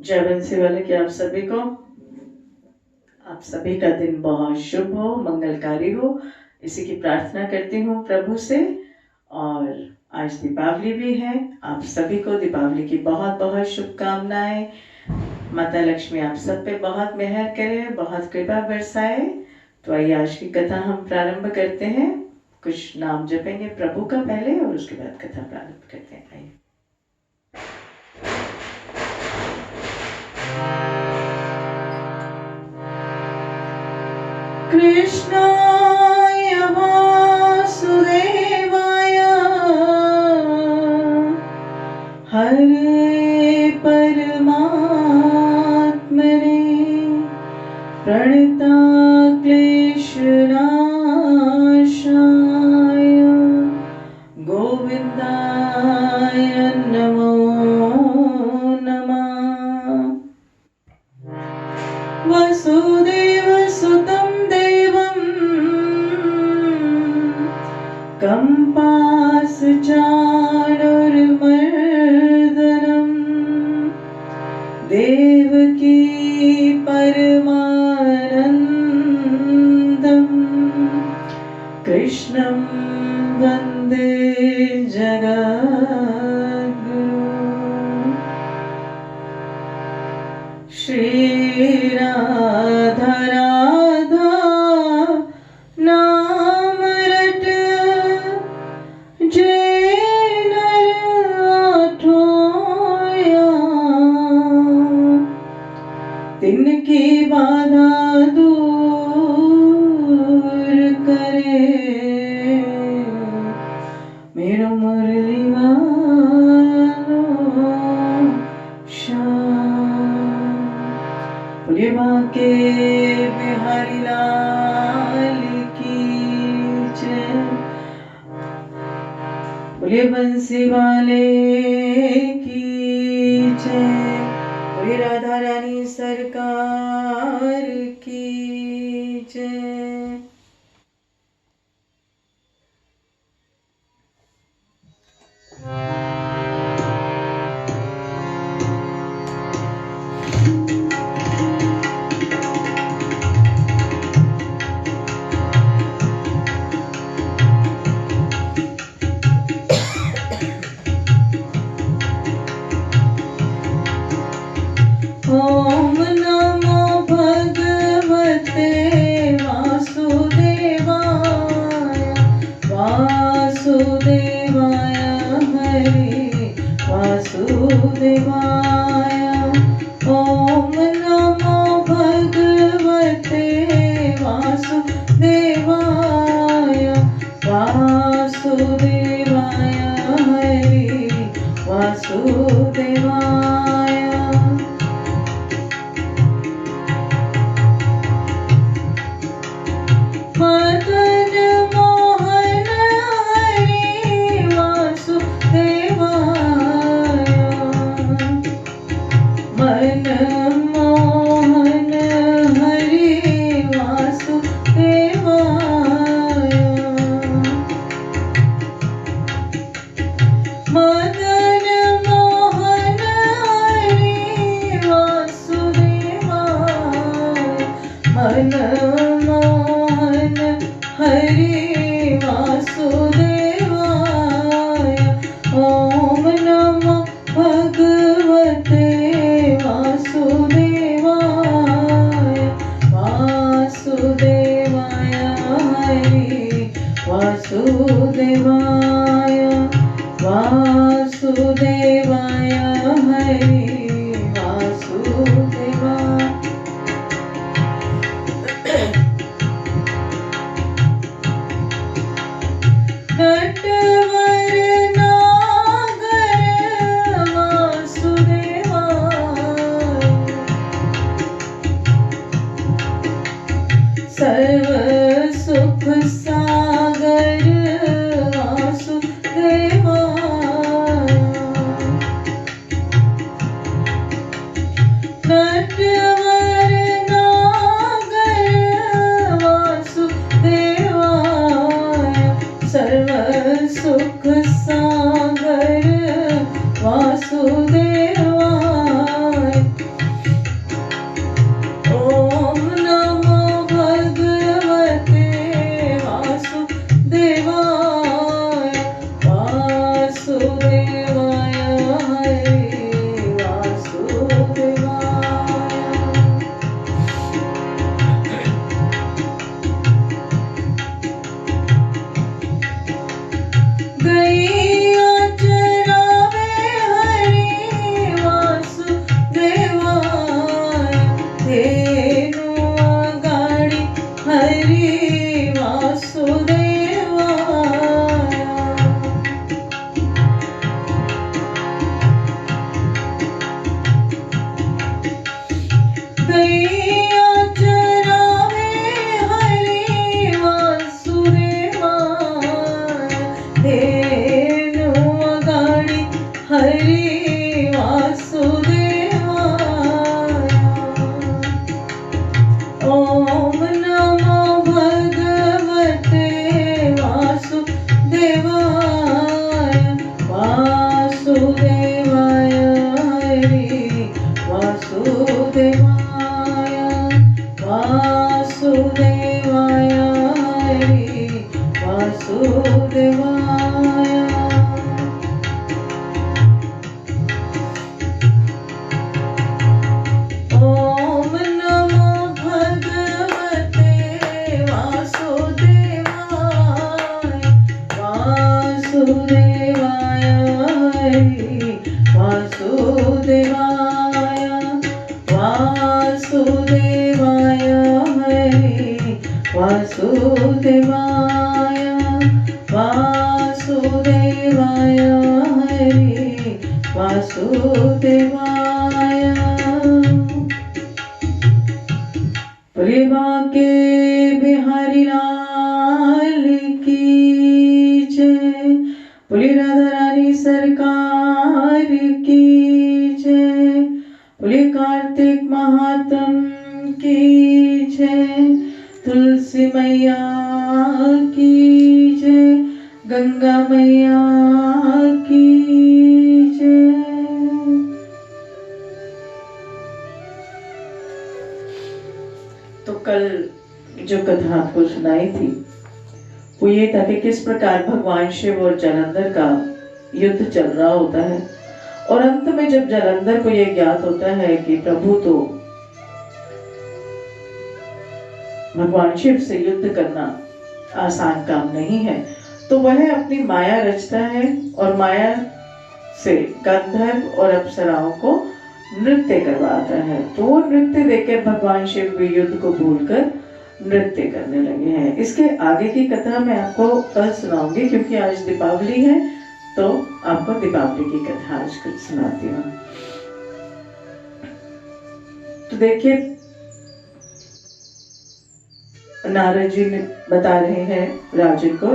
जय बंसी वाले की आप सभी को, आप सभी का दिन बहुत शुभ हो, मंगलकारी हो, इसी की प्रार्थना करती हूँ प्रभु से। और आज दीपावली भी है, आप सभी को दीपावली की बहुत बहुत शुभकामनाएं। माता लक्ष्मी आप सब पे बहुत मेहर करे, बहुत कृपा बरसाए। तो आइए आज की कथा हम प्रारंभ करते हैं। कुछ नाम जपेंगे प्रभु का पहले और उसके बाद कथा प्रारंभ करते हैं। आइए। कृष्णाय वासुदेवाय हरे परमात्मने प्रणताक्लेशनाशाय गोविन्दाय नमो नमः। वसुदेवसुतं देवं कंपासचाणूरमर्दनं देवकी परमानन्दं कृष्णं वन्दे जगद्गुरुं। श्रीराधा राधा नाम रट जय नर आठोया, तिनकी बाधा दूर करे मेरो मुरली वालो श्याम। बोलिए बांके बिहारी लाल की जय, बोलिए बंसी वाले की जय, बोलिए राधा रानी सरकार की जय। ओम नमो भगवते वासुदेवाय, वासुदेवाय हरे वासुदेवाय। ओम नमो भगवते वासुदेवाय, वासुदेवाय हरे वासुदेवाय। मदन मोहन हरे वासुदेवाय, मन मोहन हरे वासुदेवाय। मदन मोहन वासुदेवाय वासुदेवाय हरे वासुदेवाय वासुदेवाय हरे वासुदेवाय। प्रेमा के बिहारी लाल की जय, बोली राधा रानी सरकार की जय, बोली कार्तिक महात्म की जय, तुलसी मैया की जय, गंगा मैया की जय। तो कल जो कथा आपको सुनाई थी वो ये था कि किस प्रकार भगवान शिव और जालंधर का युद्ध चल रहा होता है, और अंत में जब जालंधर को यह ज्ञात होता है कि प्रभु तो भगवान शिव से युद्ध करना आसान काम नहीं है, तो वह अपनी माया रचता है और माया से गंधर्व और अप्सराओं को नृत्य करवाता है। तो वो नृत्य देखकर भगवान शिव भी युद्ध को भूलकर नृत्य करने लगे हैं। इसके आगे की कथा मैं आपको कल सुनाऊंगी, क्योंकि आज दीपावली है, तो आपको दीपावली की कथा आज कुछ सुनाती हूँ। तो देखिए, नारद जी ने बता रहे हैं राजन को,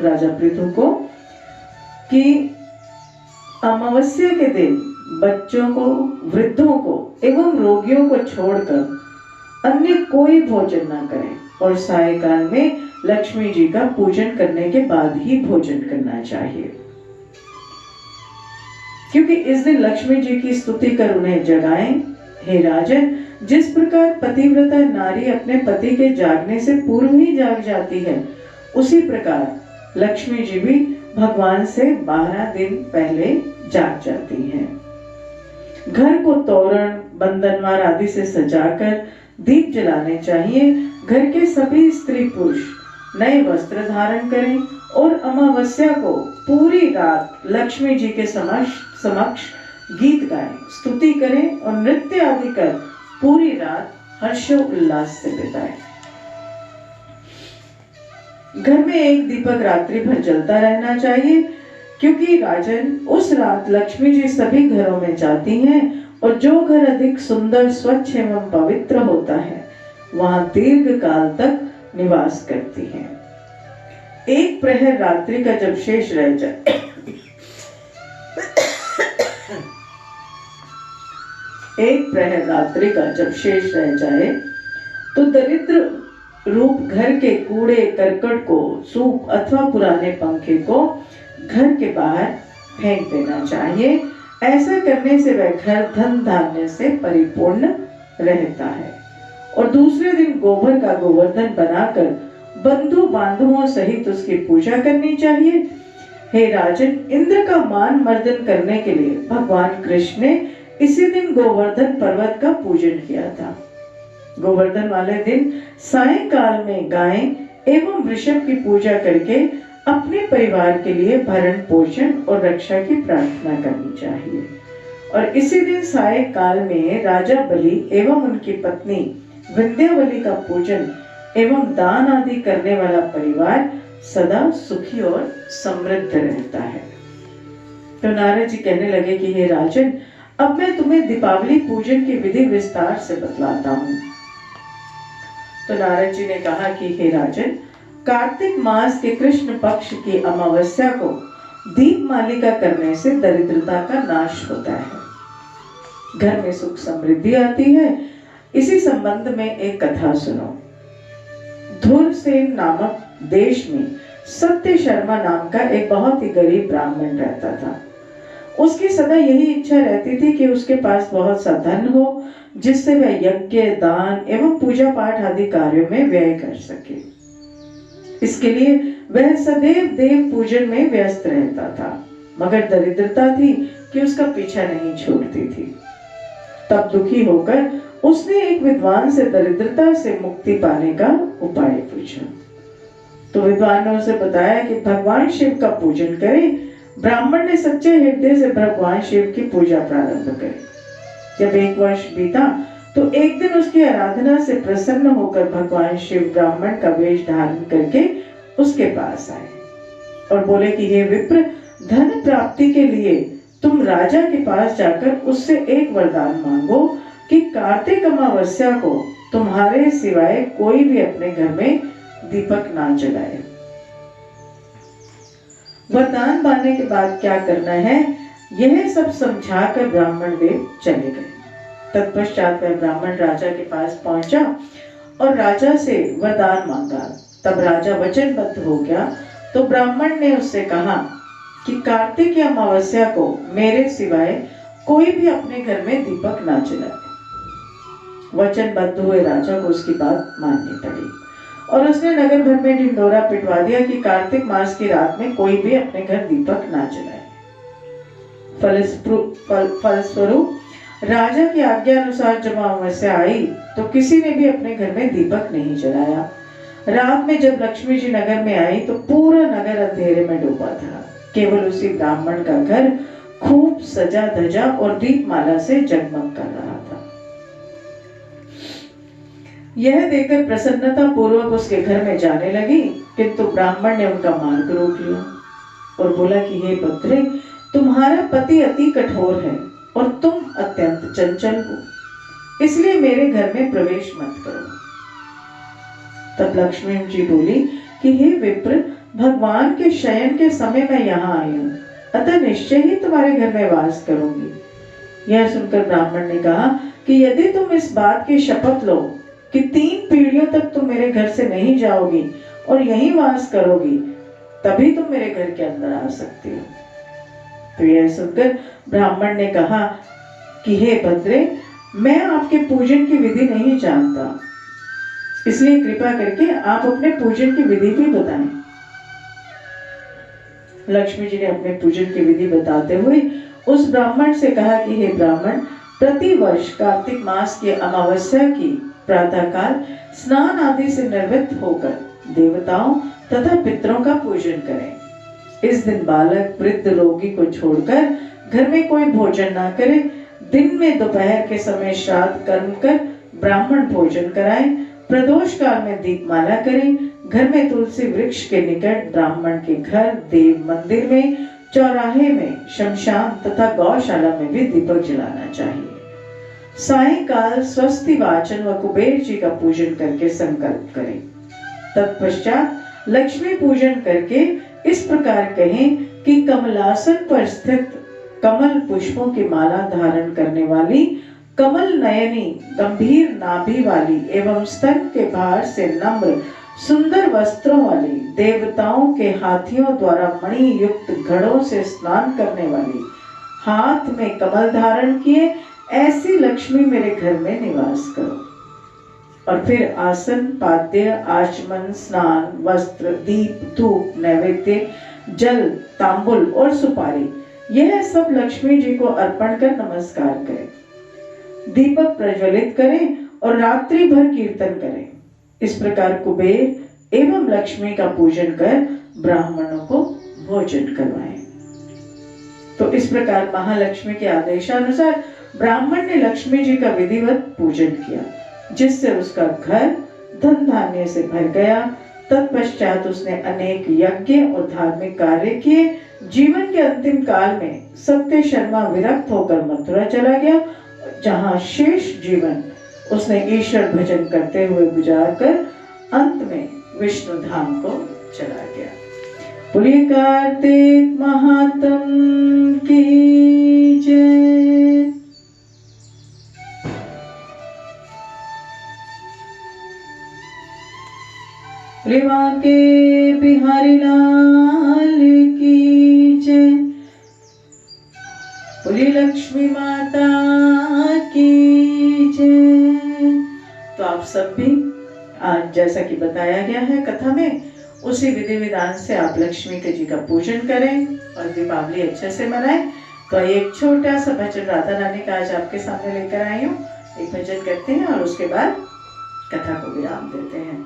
राजा पृथु को, कि अमावस्या के दिन बच्चों को, वृद्धों को एवं रोगियों को छोड़कर अन्य कोई भोजन न करें, और सायंकाल में लक्ष्मी जी का पूजन करने के बाद ही भोजन करना चाहिए, क्योंकि इस दिन लक्ष्मी जी की स्तुति कर उन्हें जगाएं। हे राजन, जिस प्रकार पतिव्रता नारी अपने पति के जागने से पूर्व ही जाग जाती है, उसी प्रकार लक्ष्मी जी भी भगवान से 12 दिन पहले जाग जाती हैं। घर को तोरण, बंधनवार आदि से सजाकर दीप जलाने चाहिए। घर के सभी स्त्री पुरुष नए वस्त्र धारण करें और अमावस्या को पूरी रात लक्ष्मी जी के समक्ष गीत गाएं, स्तुति करें और नृत्य आदि कर पूरी रात हर्षोल्लास से बिताएं। घर में एक दीपक रात्रि भर जलता रहना चाहिए, क्योंकि राजन उस रात लक्ष्मी जी सभी घरों में जाती हैं, और जो घर अधिक सुंदर, स्वच्छ एवं पवित्र होता है वहां दीर्घ काल तक निवास करती हैं। एक प्रहर रात्रि का जब शेष रह जाए एक प्रहर रात्रि का जब शेष रह जाए तो दरिद्र रूप घर के कूड़े करकट को, सूप अथवा पुराने पंखे को घर के बाहर फेंक देना चाहिए। ऐसा करने से वह घर धन धान्य से परिपूर्ण रहता है। और दूसरे दिन गोबर का गोवर्धन बनाकर बंधु बांधवों सहित उसकी पूजा करनी चाहिए। हे राजन, इंद्र का मान मर्दन करने के लिए भगवान कृष्ण ने इसी दिन गोवर्धन पर्वत का पूजन किया था। गोवर्धन वाले दिन सायंकाल में गाय एवं वृषभ की पूजा करके अपने परिवार के लिए भरण पोषण और रक्षा की प्रार्थना करनी चाहिए। और इसी दिन सायंकाल में राजा बलि एवं उनकी पत्नी विंध्यावली का पूजन एवं दान आदि करने वाला परिवार सदा सुखी और समृद्ध रहता है। तो नारद जी कहने लगे कि हे राजन, अब मैं तुम्हें दीपावली पूजन की विधि विस्तार से बतलाता हूँ। तो नारद जी ने कहा कि हे राजन, कार्तिक मास के कृष्ण पक्ष की अमावस्या को दीप मालिका करने से दरिद्रता का नाश होता है, घर में सुख समृद्धि आती है। इसी संबंध में एक कथा सुनो। धुरसेन नामक देश में सत्य शर्मा नाम का एक बहुत ही गरीब ब्राह्मण रहता था। उसकी सदा यही इच्छा रहती थी कि उसके पास बहुत सा धन हो, जिससे वह यज्ञ, दान एवं पूजा पाठ आदि कार्यों में व्यय कर सके। इसके लिए वह सदैव देव पूजन में व्यस्त रहता था, मगर दरिद्रता थी कि उसका पीछा नहीं छूटती थी। तब दुखी होकर उसने एक विद्वान से दरिद्रता से मुक्ति पाने का उपाय पूछा। तो विद्वान ने उसे बताया कि भगवान शिव का पूजन करें, ब्राह्मण ने सच्चे हृदय से भगवान शिव की पूजा प्रारंभ करी। जब 1 वर्ष बीता तो एक दिन उसकी आराधना से प्रसन्न होकर भगवान शिव ब्राह्मण का वेश धारण करके उसके पास आए और बोले कि हे विप्र, धन प्राप्ति के लिए तुम राजा के पास जाकर उससे एक वरदान मांगो कि कार्तिक अमावस्या को तुम्हारे सिवाय कोई भी अपने घर में दीपक ना जलाए। वरदान पाने के बाद क्या करना है, यह सब समझाकर ब्राह्मण देव चले गए। तत्पश्चात वह ब्राह्मण राजा के पास पहुंचा और राजा से वरदान मांगा। तब राजा वचनबद्ध हो गया तो ब्राह्मण ने उससे कहा कि कार्तिक की अमावस्या को मेरे सिवाय कोई भी अपने घर में दीपक ना जलाए। वचनबद्ध हुए राजा को उसकी बात माननी पड़ी और उसने नगर भर में ढिंडोरा पिटवा दिया कि कार्तिक मास की रात में कोई भी अपने घर दीपक ना जलाए। फलस्वरूप राजा की आज्ञा अनुसार जब अमावस्या आई तो किसी ने भी अपने घर में दीपक नहीं जलाया। रात में जब लक्ष्मी जी नगर में आई तो पूरा नगर अंधेरे में डूबा था। केवल उसी ब्राह्मण का घर खूब सजा धजा और दीपमाला से जगमग कर रहा था। यह देखकर प्रसन्नता पूर्वक उसके घर में जाने लगी, किंतु ब्राह्मण ने उनका मार्ग रोक लिया और बोला कि हे पुत्रे, तुम्हारा पति अति कठोर है और तुम अत्यंत चंचल हो, इसलिए मेरे घर में प्रवेश मत करो। तब लक्ष्मी जी बोली कि हे विप्र, भगवान के शयन के समय मैं यहाँ आई हूँ, अतः निश्चय ही तुम्हारे घर में वास करूंगी। यह सुनकर ब्राह्मण ने कहा कि यदि तुम इस बात की शपथ लो कि 3 पीढ़ियों तक तुम मेरे घर से नहीं जाओगी और यहीं वास करोगी, तभी तुम मेरे घर के अंदर आ सकती हो। तो यह सुनकर ब्राह्मण ने कहा कि हे भद्रे, मैं आपके पूजन की विधि नहीं जानता, इसलिए कृपा करके आप अपने पूजन की विधि भी बताएं। लक्ष्मी जी ने अपने पूजन की विधि बताते हुए उस ब्राह्मण से कहा कि हे ब्राह्मण, प्रति वर्ष कार्तिक मास की अमावस्या की प्रातः काल स्नान आदि से निर्वृत्त होकर देवताओं तथा पितरों का पूजन करें। इस दिन बालक, वृद्ध, रोगी को छोड़कर घर में कोई भोजन ना करे। दिन में दोपहर के समय श्राद्ध कर्म कर ब्राह्मण भोजन कराएं। प्रदोष काल में दीपमाला करें। घर में तुलसी वृक्ष के निकट, ब्राह्मण के घर, देव मंदिर में, चौराहे में, शमशान तथा गौशाला में भी दीपक जलाना चाहिए। सायंकाल स्वस्ति वाचन व कुबेर जी का पूजन करके संकल्प करें। तत्पश्चात लक्ष्मी पूजन करके इस प्रकार कहें कि कमलासन पर स्थित कमल पुष्पों की माला धारण करने वाली, कमल नयनी, गंभीर नाभि वाली एवं स्तन के भार से नम्र सुंदर वस्त्रों वाली, देवताओं के हाथियों द्वारा मणि युक्त घड़ों से स्नान करने वाली, हाथ में कमल धारण किए ऐसी लक्ष्मी मेरे घर में निवास करो। और फिर आसन, पाद्य, आचमन, स्नान, वस्त्र, दीप, धूप, नैवेद्य, जल, तांबुल और सुपारी, यह सब लक्ष्मी जी को अर्पण कर नमस्कार करें। दीपक प्रज्वलित करें और रात्रि भर कीर्तन करें। इस प्रकार कुबेर एवं लक्ष्मी का पूजन कर ब्राह्मणों को भोजन करवाएं। तो इस प्रकार महालक्ष्मी के आदेशानुसार ब्राह्मण ने लक्ष्मी जी का विधिवत पूजन किया, जिससे उसका घर धन धान्य से भर गया। तत्पश्चात उसने अनेक यज्ञ और धार्मिक कार्य किए। जीवन के अंतिम काल में सत्य शर्मा विरक्त होकर मथुरा चला गया, जहां शेष जीवन उसने ईश्वर भजन करते हुए गुजार कर अंत में विष्णु धाम को चला गया। बोलिए कार्तिक महात्म की जय। रेवा के बिहारी लाल की जय। बोलिए लक्ष्मी माता की जय। तो आप सब भी आज जैसा कि बताया गया है कथा में, उसी विधि विधान से आप लक्ष्मी जी का पूजन करें और दीपावली अच्छे से मनाएं। तो एक छोटा सा भजन राधा रानी का आज आपके सामने लेकर आई हूँ। एक भजन करते हैं और उसके बाद कथा को विराम देते हैं।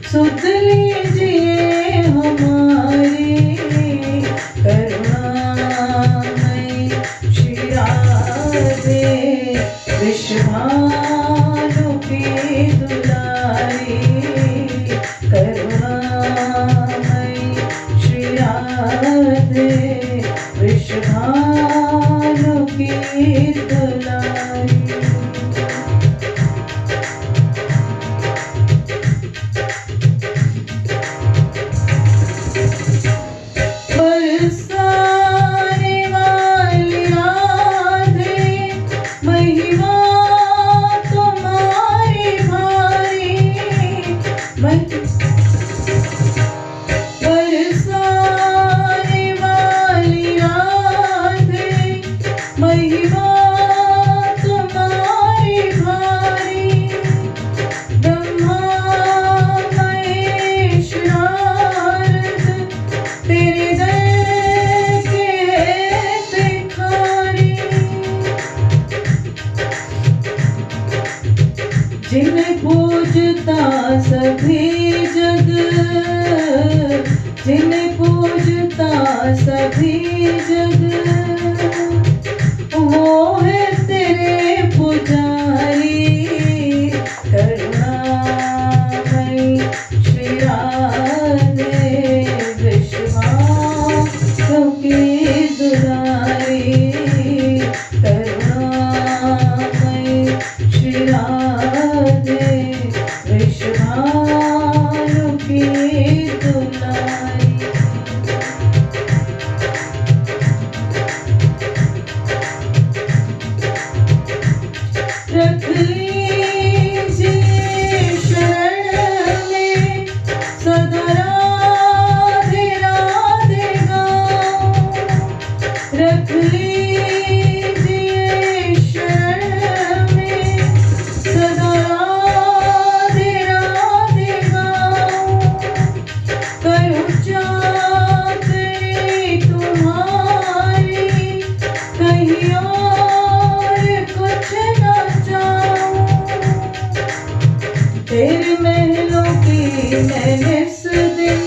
सुध लीजिए हमारी करुणामयी श्री राधे विश्वभानु की दुलारी करुणामयी श्री राधे विश्वभानु की दुलारी। बरसाने वाली राधे महिमा तुम्हारी भारी बरसाने वाली राधे महिमा तुम्हारी भारी ब्रह्मा महेश नारद तेरे दर के भिखारी जिन्हें पूजता सभी जग जिन्हें पूजता सभी जग वो है तेरे पुजारी करुणामयी श्री राधे विश्वभानु की दुलारी करुणामयी श्री राधे विश्वभानु की दुलारी। रख लीजिए शरण में सदा राधे राधे गाओ रख लीजिए शरण में सदा राधे राधे गाओ करूं चाकरी तुम्हारी कहीं और कुछ न चाहूं तेरे महलों की मैंने इस दिन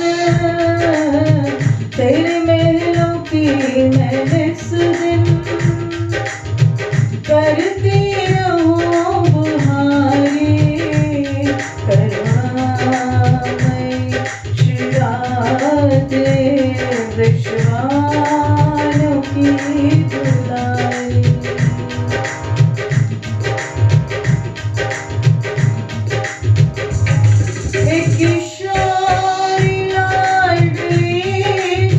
तेरे महलों की मैंने इस दिन करती रहूं बुहारी करुणामयी श्री राधे विश्वभानु की दुलारी। एक किशोरी लाडली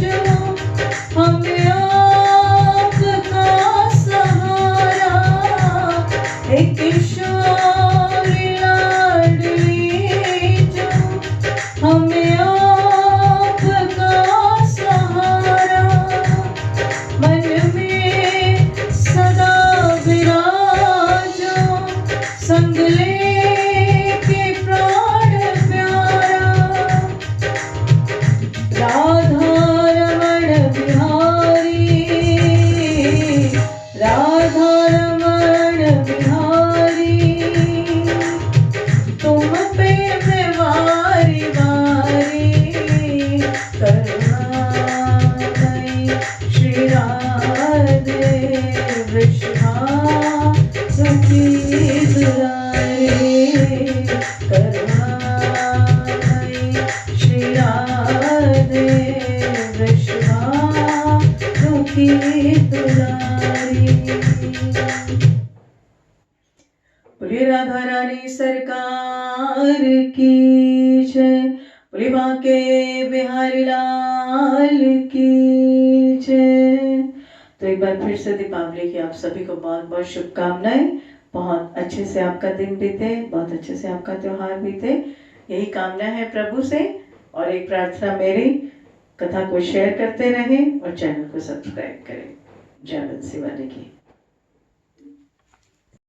जो हमें आपका सहारा एक किशोरी लाडली जो हमें आपका सहारा मन में सदा विराजो संग लेके प्राण प्यारा राधा रमण बिहारी राधा रमण बिहारी तुम पे मैं वारी वारी करुणामयी श्री राधे विश्वभानु की दुलारी करुणामयी श्री राधे विश्वभानु की दुलारी। बोलिए राधा रानी सरकार की जय बोलिए बांके बिहारी लाल की जय। तो एक बार फिर से दीपावली की आप सभी को बहुत बहुत शुभकामनाएं। बहुत अच्छे से आपका दिन बीते बहुत अच्छे से आपका त्योहार बीते यही कामना है प्रभु से। और एक प्रार्थना मेरी कथा को शेयर करते रहें और चैनल को सब्सक्राइब करें। जय बंसी वाले की।